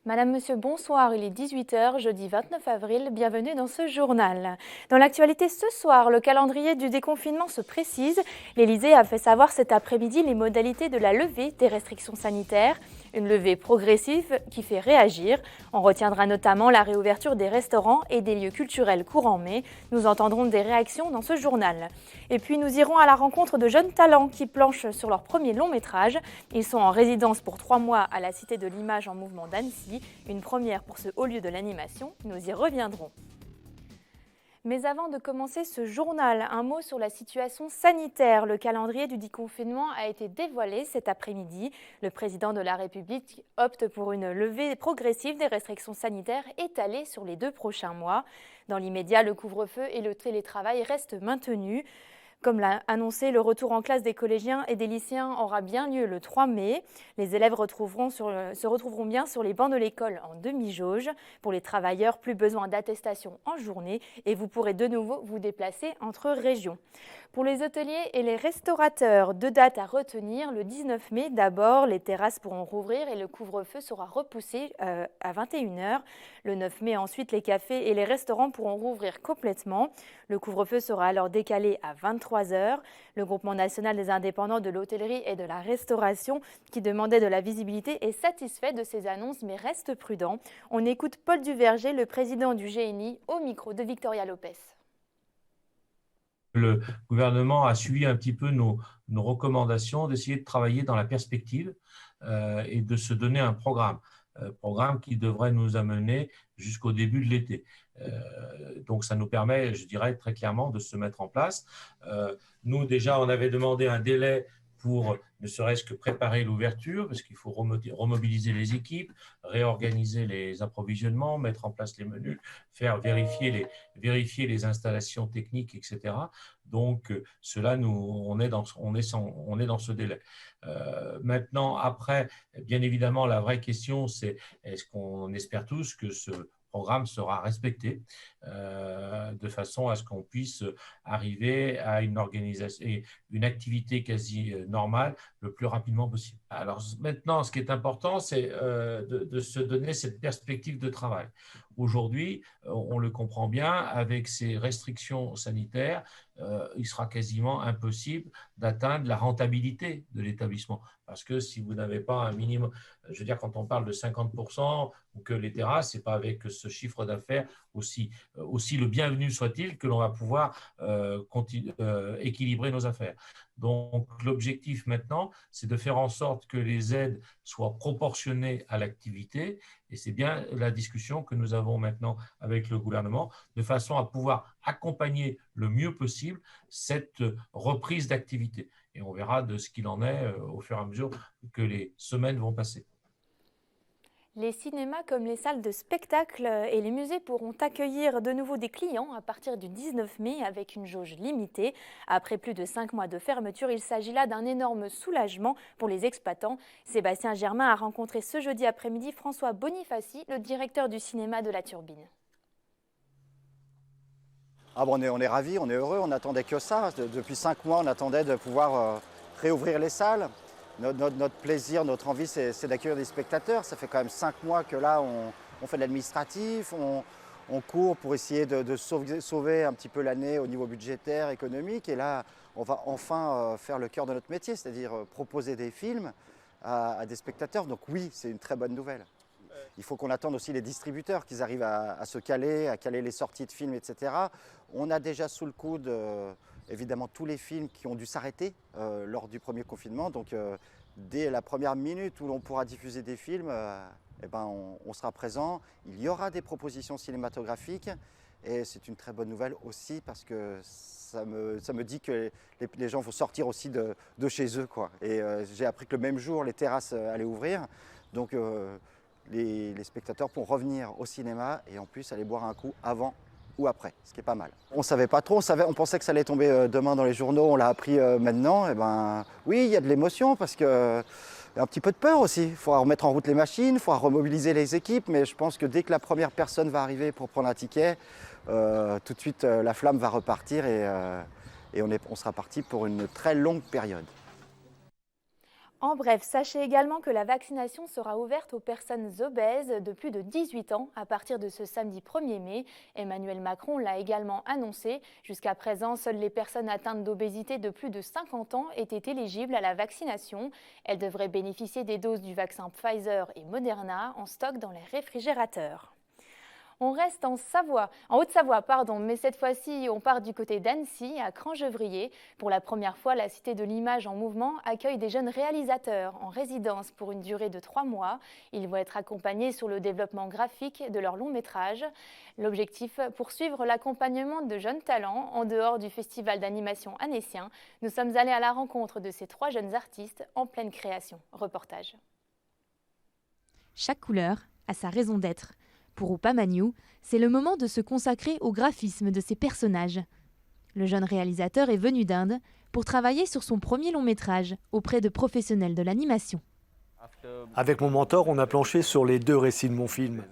Madame, Monsieur, bonsoir, il est 18 h, jeudi 29 avril, bienvenue dans ce journal. Dans l'actualité ce soir, le calendrier du déconfinement se précise. L'Élysée a fait savoir cet après-midi les modalités de la levée des restrictions sanitaires. Une levée progressive qui fait réagir. On retiendra notamment la réouverture des restaurants et des lieux culturels courant mai. Nous entendrons des réactions dans ce journal. Et puis nous irons à la rencontre de jeunes talents qui planchent sur leur premier long métrage. Ils sont en résidence pour 3 mois à la Cité de l'Image en Mouvement d'Annecy. Une première pour ce haut lieu de l'animation, nous y reviendrons. Mais avant de commencer ce journal, un mot sur la situation sanitaire. Le calendrier du déconfinement a été dévoilé cet après-midi. Le président de la République opte pour une levée progressive des restrictions sanitaires étalées sur les 2 prochains mois. Dans l'immédiat, le couvre-feu et le télétravail restent maintenus. Comme l'a annoncé, le retour en classe des collégiens et des lycéens aura bien lieu le 3 mai. Les élèves se retrouveront bien sur les bancs de l'école en demi-jauge. Pour les travailleurs, plus besoin d'attestation en journée et vous pourrez de nouveau vous déplacer entre régions. Pour les hôteliers et les restaurateurs, 2 dates à retenir. Le 19 mai, d'abord, les terrasses pourront rouvrir et le couvre-feu sera repoussé à 21 h. Le 9 mai, ensuite, les cafés et les restaurants pourront rouvrir complètement. Le couvre-feu sera alors décalé à 23 h. Le Groupement national des indépendants de l'hôtellerie et de la restauration, qui demandait de la visibilité, est satisfait de ces annonces mais reste prudent. On écoute Paul Duverger, le président du GNI, au micro de Victoria Lopez. Le gouvernement a suivi un petit peu nos recommandations d'essayer de travailler dans la perspective et de se donner un programme qui devrait nous amener jusqu'au début de l'été. Donc, ça nous permet, je dirais très clairement, de se mettre en place. Nous, déjà, on avait demandé un délai pour ne serait-ce que préparer l'ouverture, parce qu'il faut remobiliser les équipes, réorganiser les approvisionnements, mettre en place les menus, faire vérifier les installations techniques, etc. Donc, cela, on est dans ce délai. Maintenant, après, bien évidemment, la vraie question, c'est est-ce qu'on espère tous que ce programme sera respecté de façon à ce qu'on puisse arriver à une organisation et une activité quasi normale le plus rapidement possible. Alors maintenant, ce qui est important, c'est de se donner cette perspective de travail. Aujourd'hui, on le comprend bien, avec ces restrictions sanitaires, il sera quasiment impossible d'atteindre la rentabilité de l'établissement. Parce que si vous n'avez pas un minimum, je veux dire, quand on parle de 50% ou que les terrasses, ce n'est pas avec ce chiffre d'affaires aussi le bienvenu soit-il que l'on va pouvoir équilibrer nos affaires. Donc, l'objectif maintenant, c'est de faire en sorte que les aides soient proportionnées à l'activité. Et c'est bien la discussion que nous avons maintenant avec le gouvernement, de façon à pouvoir accompagner le mieux possible cette reprise d'activité. Et on verra de ce qu'il en est au fur et à mesure que les semaines vont passer. Les cinémas comme les salles de spectacle et les musées pourront accueillir de nouveau des clients à partir du 19 mai avec une jauge limitée. Après plus de 5 mois de fermeture, il s'agit là d'un énorme soulagement pour les exploitants. Sébastien Germain a rencontré ce jeudi après-midi François Bonifaci, le directeur du cinéma de la Turbine. Ah bon, on est ravis, on est heureux, on n'attendait que ça. Depuis 5 mois, on attendait de pouvoir réouvrir les salles. Notre plaisir, notre envie, c'est d'accueillir des spectateurs. Ça fait quand même 5 mois que là, on fait de l'administratif, on court pour essayer de sauver un petit peu l'année au niveau budgétaire, économique. Et là, on va enfin faire le cœur de notre métier, c'est-à-dire proposer des films à des spectateurs. Donc oui, c'est une très bonne nouvelle. Il faut qu'on attende aussi les distributeurs, qu'ils arrivent à se caler, à caler les sorties de films, etc. On a déjà sous le coude, évidemment, tous les films qui ont dû s'arrêter lors du premier confinement. Donc, dès la première minute où l'on pourra diffuser des films, on sera présent. Il y aura des propositions cinématographiques. Et c'est une très bonne nouvelle aussi parce que ça me dit que les gens vont sortir aussi de chez eux, quoi. Et j'ai appris que le même jour, les terrasses allaient ouvrir. Donc, les spectateurs pourront revenir au cinéma et en plus aller boire un coup avant ou après, ce qui est pas mal. On ne savait pas trop, on pensait que ça allait tomber demain dans les journaux, on l'a appris maintenant. Et oui, il y a de l'émotion parce que y a un petit peu de peur aussi. Il faudra remettre en route les machines, il faudra remobiliser les équipes, mais je pense que dès que la première personne va arriver pour prendre un ticket, tout de suite la flamme va repartir et on sera parti pour une très longue période. En bref, sachez également que la vaccination sera ouverte aux personnes obèses de plus de 18 ans à partir de ce samedi 1er mai. Emmanuel Macron l'a également annoncé. Jusqu'à présent, seules les personnes atteintes d'obésité de plus de 50 ans étaient éligibles à la vaccination. Elles devraient bénéficier des doses du vaccin Pfizer et Moderna en stock dans les réfrigérateurs. On reste en Haute-Savoie, mais cette fois-ci, on part du côté d'Annecy, à Crangevrier. Pour la première fois, la Cité de l'Image en mouvement accueille des jeunes réalisateurs en résidence pour une durée de 3 mois. Ils vont être accompagnés sur le développement graphique de leur long métrage. L'objectif, poursuivre l'accompagnement de jeunes talents en dehors du festival d'animation annécien. Nous sommes allés à la rencontre de ces 3 jeunes artistes en pleine création. Reportage. Chaque couleur a sa raison d'être. Pour Upamaniu, c'est le moment de se consacrer au graphisme de ses personnages. Le jeune réalisateur est venu d'Inde pour travailler sur son premier long métrage auprès de professionnels de l'animation. Avec mon mentor, on a planché sur les 2 récits de mon film.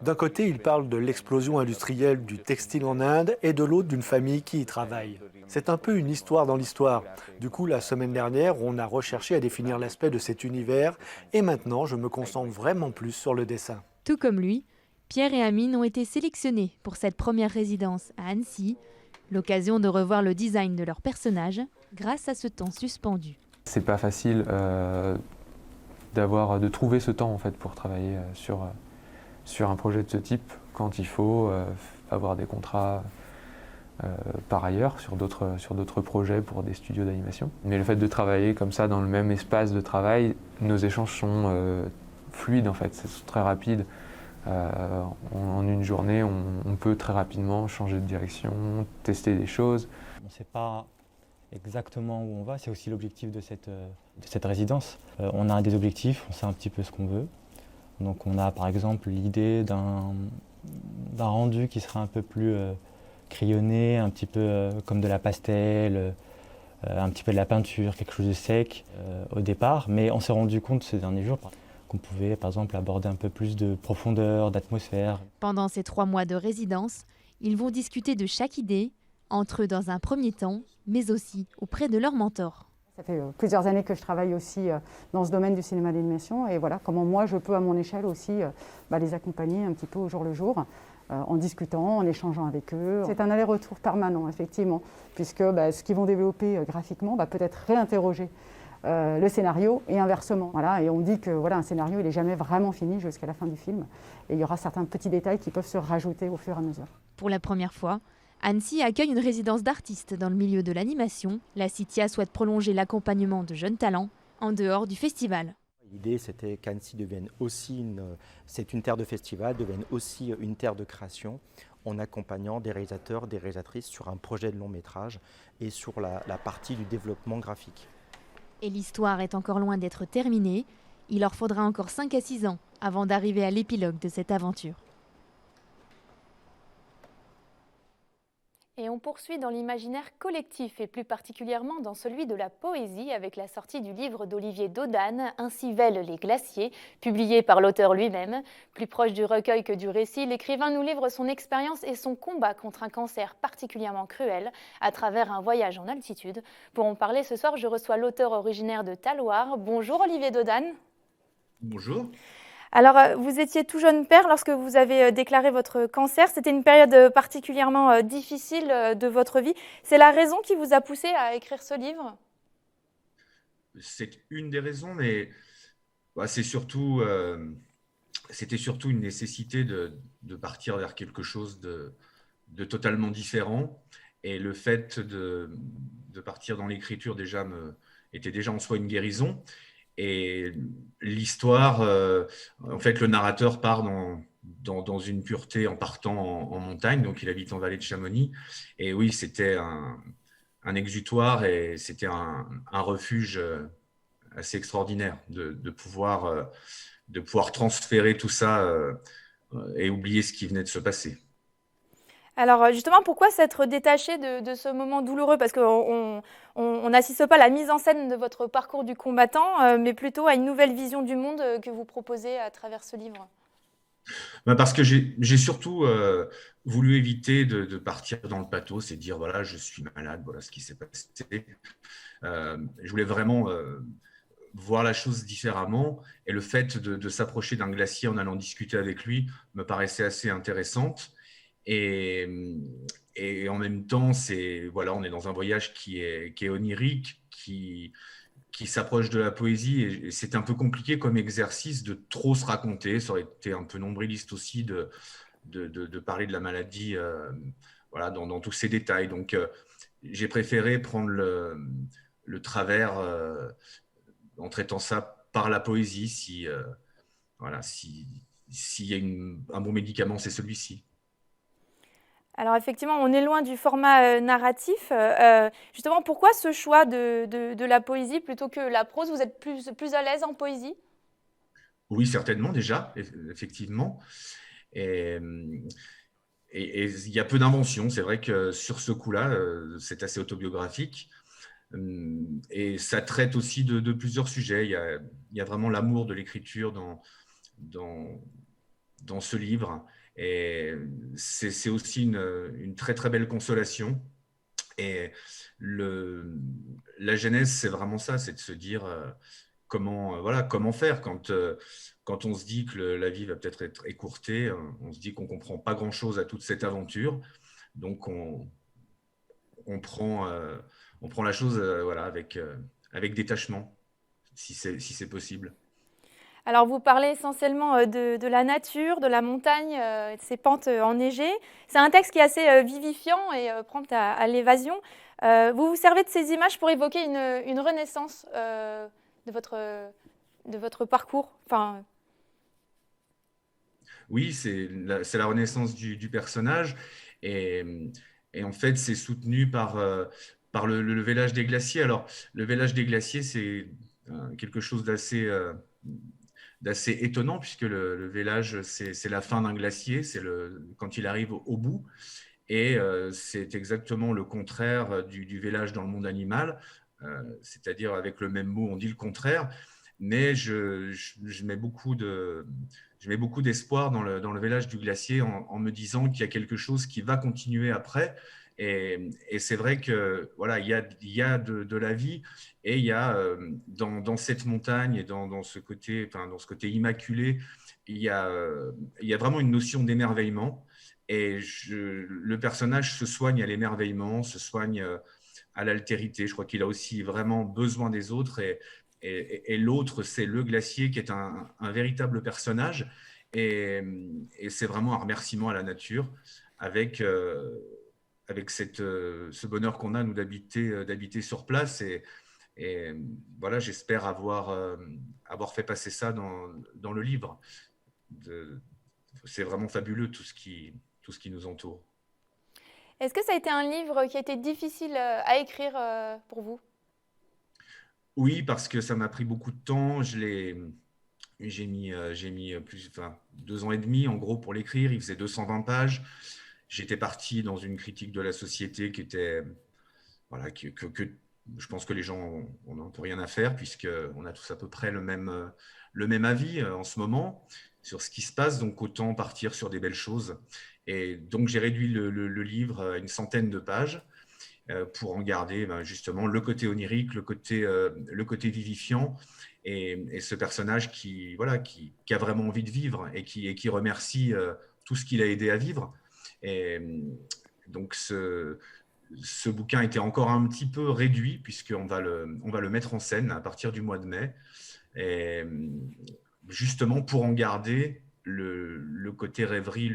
D'un côté, il parle de l'explosion industrielle du textile en Inde et de l'autre d'une famille qui y travaille. C'est un peu une histoire dans l'histoire. Du coup, la semaine dernière, on a recherché à définir l'aspect de cet univers et maintenant, je me concentre vraiment plus sur le dessin. Tout comme lui, Pierre et Amine ont été sélectionnés pour cette première résidence à Annecy, l'occasion de revoir le design de leurs personnages grâce à ce temps suspendu. C'est pas facile de trouver ce temps en fait, pour travailler sur un projet de ce type quand il faut avoir des contrats par ailleurs sur d'autres projets pour des studios d'animation. Mais le fait de travailler comme ça dans le même espace de travail, nos échanges sont fluides en fait, c'est très rapide. En une journée, on peut très rapidement changer de direction, tester des choses. On ne sait pas exactement où on va, c'est aussi l'objectif de cette résidence. On a des objectifs, on sait un petit peu ce qu'on veut. Donc on a par exemple l'idée d'un rendu qui sera un peu plus crayonné, un petit peu comme de la pastel, un petit peu de la peinture, quelque chose de sec au départ. Mais on s'est rendu compte ces derniers jours qu'on pouvait par exemple aborder un peu plus de profondeur, d'atmosphère. Pendant ces 3 mois de résidence, ils vont discuter de chaque idée, entre eux dans un premier temps, mais aussi auprès de leur mentor. Ça fait plusieurs années que je travaille aussi dans ce domaine du cinéma d'animation et voilà comment moi je peux à mon échelle aussi les accompagner un petit peu au jour le jour en discutant, en échangeant avec eux. C'est un aller-retour permanent effectivement puisque ce qu'ils vont développer graphiquement va peut-être réinterroger le scénario et inversement. Voilà, et on dit que un scénario il n'est jamais vraiment fini jusqu'à la fin du film et il y aura certains petits détails qui peuvent se rajouter au fur et à mesure. Pour la première fois, Annecy accueille une résidence d'artistes dans le milieu de l'animation. La CITIA souhaite prolonger l'accompagnement de jeunes talents en dehors du festival. L'idée, c'était qu'Annecy devienne aussi c'est une terre de festival, devienne aussi une terre de création en accompagnant des réalisateurs, des réalisatrices sur un projet de long métrage et sur la partie du développement graphique. Et l'histoire est encore loin d'être terminée. Il leur faudra encore 5 à 6 ans avant d'arriver à l'épilogue de cette aventure. Et on poursuit dans l'imaginaire collectif et plus particulièrement dans celui de la poésie avec la sortie du livre d'Olivier Dodane, Ainsi vêlent les glaciers, publié par l'auteur lui-même. Plus proche du recueil que du récit, l'écrivain nous livre son expérience et son combat contre un cancer particulièrement cruel à travers un voyage en altitude. Pour en parler ce soir, je reçois l'auteur originaire de Talloires. Bonjour Olivier Dodane. Bonjour. Alors, vous étiez tout jeune père lorsque vous avez déclaré votre cancer. C'était une période particulièrement difficile de votre vie. C'est la raison qui vous a poussé à écrire ce livre ? C'est une des raisons, mais c'était surtout une nécessité de partir vers quelque chose de totalement différent. Et le fait de partir dans l'écriture était déjà en soi une guérison. Et l'histoire, en fait, le narrateur part dans une pureté en partant en montagne, donc il habite en vallée de Chamonix. Et oui, c'était un exutoire et c'était un refuge assez extraordinaire de pouvoir transférer tout ça et oublier ce qui venait de se passer. Alors justement, pourquoi s'être détaché de ce moment douloureux ? Parce qu'on n'assiste pas à la mise en scène de votre parcours du combattant, mais plutôt à une nouvelle vision du monde que vous proposez à travers ce livre. Parce que j'ai surtout voulu éviter de partir dans le pathos et dire voilà, je suis malade, voilà ce qui s'est passé. Je voulais vraiment voir la chose différemment. Et le fait de s'approcher d'un glacier en allant discuter avec lui me paraissait assez intéressante. Et en même temps, voilà, on est dans un voyage qui est onirique, qui s'approche de la poésie. Et c'est un peu compliqué comme exercice de trop se raconter. Ça aurait été un peu nombriliste aussi de parler de la maladie voilà, dans tous ces détails. Donc, j'ai préféré prendre le travers en traitant ça par la poésie. Voilà, s'il y a un bon médicament, c'est celui-ci. Alors effectivement, on est loin du format narratif. Justement, pourquoi ce choix de la poésie plutôt que la prose? Vous êtes plus à l'aise en poésie? Oui, certainement déjà, effectivement. Et il y a peu d'invention. C'est vrai que sur ce coup-là, c'est assez autobiographique. Et ça traite aussi de plusieurs sujets. Il y a vraiment l'amour de l'écriture dans ce livre. Et c'est aussi une très, très belle consolation. Et la genèse, c'est vraiment ça, c'est de se dire comment faire quand on se dit que la vie va peut-être être écourtée, on se dit qu'on ne comprend pas grand-chose à toute cette aventure. Donc, on prend la chose voilà, avec détachement, si c'est possible. Alors vous parlez essentiellement de la nature, de la montagne, de ces pentes enneigées. C'est un texte qui est assez vivifiant et prompt à l'évasion. Vous vous servez de ces images pour évoquer une renaissance de votre parcours. Enfin... Oui, c'est la renaissance du personnage. Et en fait, c'est soutenu par le vélage des glaciers. Alors, le vélage des glaciers, c'est quelque chose d'assez étonnant, puisque le vélage, c'est la fin d'un glacier, c'est quand il arrive au bout. Et c'est exactement le contraire du vélage dans le monde animal, c'est-à-dire avec le même mot, on dit le contraire. Mais je mets beaucoup d'espoir dans le vélage du glacier en me disant qu'il y a quelque chose qui va continuer après. Et c'est vrai que voilà, il y a de la vie, et il y a dans cette montagne et dans ce côté immaculé, il y a vraiment une notion d'émerveillement. Et le personnage se soigne à l'émerveillement, se soigne à l'altérité. Je crois qu'il a aussi vraiment besoin des autres. Et l'autre, c'est le glacier, qui est un véritable personnage. Et c'est vraiment un remerciement à la nature avec ce bonheur qu'on a, nous, d'habiter sur place. Et voilà, j'espère avoir fait passer ça dans le livre. C'est vraiment fabuleux tout ce qui nous entoure. Est-ce que ça a été un livre qui a été difficile à écrire pour vous? Oui, parce que ça m'a pris beaucoup de temps. J'ai mis 2 ans et demi en gros pour l'écrire. Il faisait 220 pages. J'étais parti dans une critique de la société qui était, voilà, que je pense que les gens n'ont rien à faire, puisqu'on a tous à peu près le même avis en ce moment sur ce qui se passe. Donc autant partir sur des belles choses. Et donc j'ai réduit le livre à une centaine de pages pour en garder justement le côté onirique, le côté vivifiant, et ce personnage qui a vraiment envie de vivre et qui remercie tout ce qu'il a aidé à vivre. Et donc ce bouquin était encore un petit peu réduit, puisqu'on va le mettre en scène à partir du mois de mai, et justement pour en garder le côté rêverie,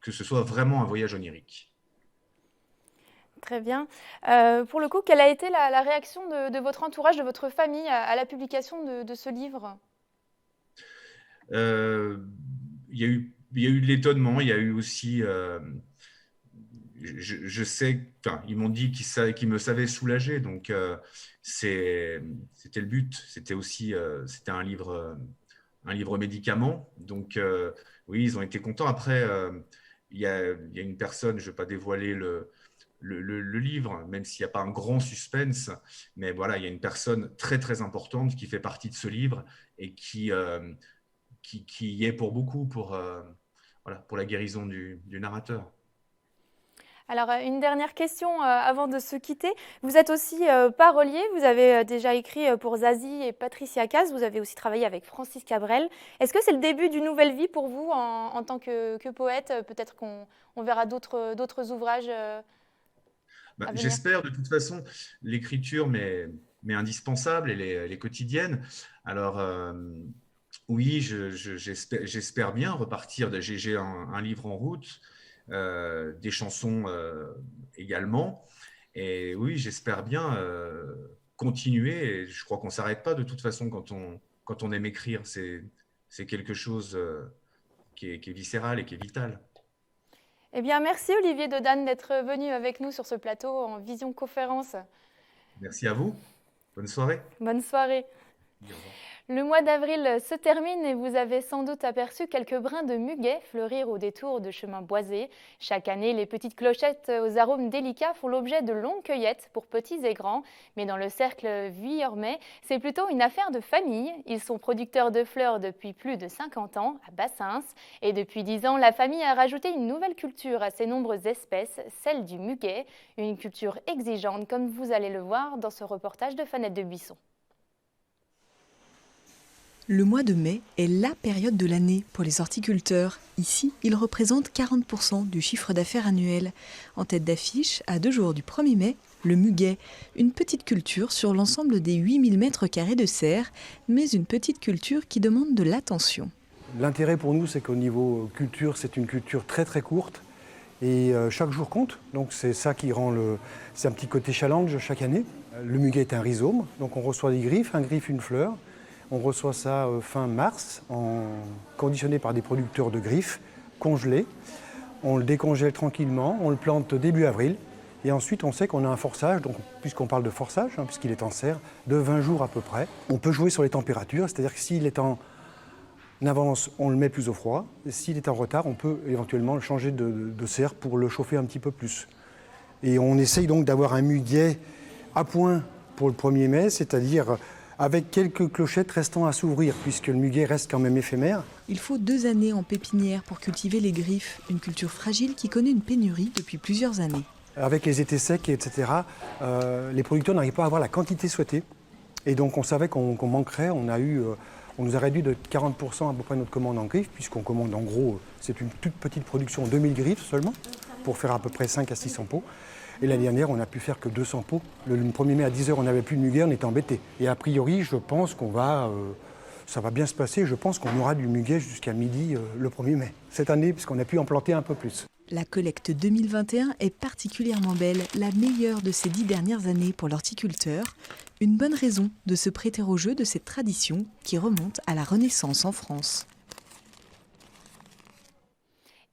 que ce soit vraiment un voyage onirique. Très bien. Pour le coup, quelle a été la réaction de votre entourage, de votre famille à la publication de ce livre? Il y a eu de l'étonnement, il y a eu aussi... je sais, ils m'ont dit qu'ils me savaient soulagé, donc c'était le but. C'était aussi c'était un livre médicament, donc oui, ils ont été contents. Après, il y a une personne, je ne vais pas dévoiler le livre, même s'il n'y a pas un grand suspense, mais voilà, il y a une personne très très importante qui fait partie de ce livre et qui y est pour beaucoup, pour la guérison du narrateur. Alors, une dernière question avant de se quitter. Vous êtes aussi parolier, vous avez déjà écrit pour Zazie et Patricia Cass, vous avez aussi travaillé avec Francis Cabrel. Est-ce que c'est le début d'une nouvelle vie pour vous en tant que poète? Peut-être qu'on verra d'autres ouvrages à venir. J'espère, de toute façon, l'écriture m'est indispensable, elle est quotidienne. Alors, oui, j'espère bien repartir. J'ai un livre en route, des chansons également. Et oui, j'espère bien continuer. Et je crois qu'on ne s'arrête pas de toute façon quand on aime écrire. C'est quelque chose qui est viscéral et qui est vital. Eh bien, merci Olivier Dodane d'être venu avec nous sur ce plateau en visioconférence. Merci à vous. Bonne soirée. Bonne soirée. Le mois d'avril se termine et vous avez sans doute aperçu quelques brins de muguet fleurir au détour de chemins boisés. Chaque année, les petites clochettes aux arômes délicats font l'objet de longues cueillettes pour petits et grands. Mais dans le cercle vuillermais, c'est plutôt une affaire de famille. Ils sont producteurs de fleurs depuis plus de 50 ans à Bassins. Et depuis 10 ans, la famille a rajouté une nouvelle culture à ces nombreuses espèces, celle du muguet. Une culture exigeante, comme vous allez le voir dans ce reportage de Fanette de Buisson. Le mois de mai est la période de l'année pour les horticulteurs. Ici, il représente 40% du chiffre d'affaires annuel. En tête d'affiche, à 2 jours du 1er mai, le muguet, une petite culture sur l'ensemble des 8000 m² de serre, mais une petite culture qui demande de l'attention. L'intérêt pour nous, c'est qu'au niveau culture, c'est une culture très très courte et chaque jour compte. Donc c'est ça qui rend c'est un petit côté challenge chaque année. Le muguet est un rhizome, donc on reçoit des griffes, un griffe, une fleur. On reçoit ça fin mars, conditionné par des producteurs de griffes, congelés. On le décongèle tranquillement, on le plante début avril. Et ensuite, on sait qu'on a un forçage, donc, puisqu'on parle de forçage, puisqu'il est en serre, de 20 jours à peu près. On peut jouer sur les températures, c'est-à-dire que s'il est en avance, on le met plus au froid. Et s'il est en retard, on peut éventuellement le changer de serre pour le chauffer un petit peu plus. Et on essaye donc d'avoir un muguet à point pour le 1er mai, c'est-à-dire avec quelques clochettes restant à s'ouvrir, puisque le muguet reste quand même éphémère. Il faut 2 années en pépinière pour cultiver les griffes, une culture fragile qui connaît une pénurie depuis plusieurs années. Avec les étés secs, etc., les producteurs n'arrivent pas à avoir la quantité souhaitée. Et donc on savait qu'on manquerait, on nous a réduit de 40% à peu près notre commande en griffes, puisqu'on commande en gros, c'est une toute petite production, 2000 griffes seulement, pour faire à peu près 5 à 600 pots. Et l'année dernière, on n'a pu faire que 200 pots. Le 1er mai à 10 h, on n'avait plus de muguet, on était embêtés. Et a priori, je pense ça va bien se passer. Je pense qu'on aura du muguet jusqu'à midi le 1er mai. Cette année, puisqu'on a pu en planter un peu plus. La collecte 2021 est particulièrement belle, la meilleure de ces 10 dernières années pour l'horticulteur. Une bonne raison de se prêter au jeu de cette tradition qui remonte à la Renaissance en France.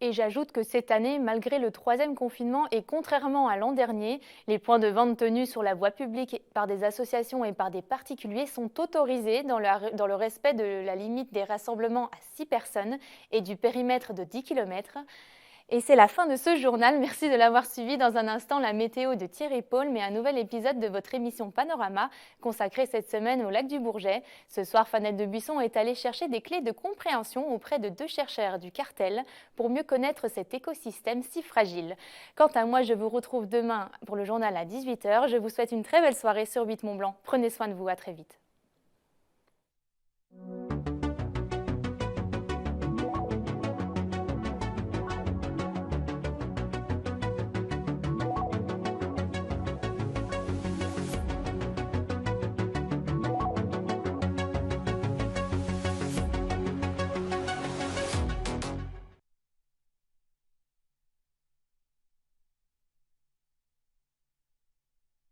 Et j'ajoute que cette année, malgré le 3e confinement et contrairement à l'an dernier, les points de vente tenus sur la voie publique par des associations et par des particuliers sont autorisés dans le respect de la limite des rassemblements à 6 personnes et du périmètre de 10 km. Et c'est la fin de ce journal. Merci de l'avoir suivi. Dans un instant, la météo de Thierry Paul, mais un nouvel épisode de votre émission Panorama, consacrée cette semaine au lac du Bourget. Ce soir, Fanette de Buisson est allée chercher des clés de compréhension auprès de 2 chercheurs du Cartel pour mieux connaître cet écosystème si fragile. Quant à moi, je vous retrouve demain pour le journal à 18 h. Je vous souhaite une très belle soirée sur 8 Mont Blanc. Prenez soin de vous, à très vite.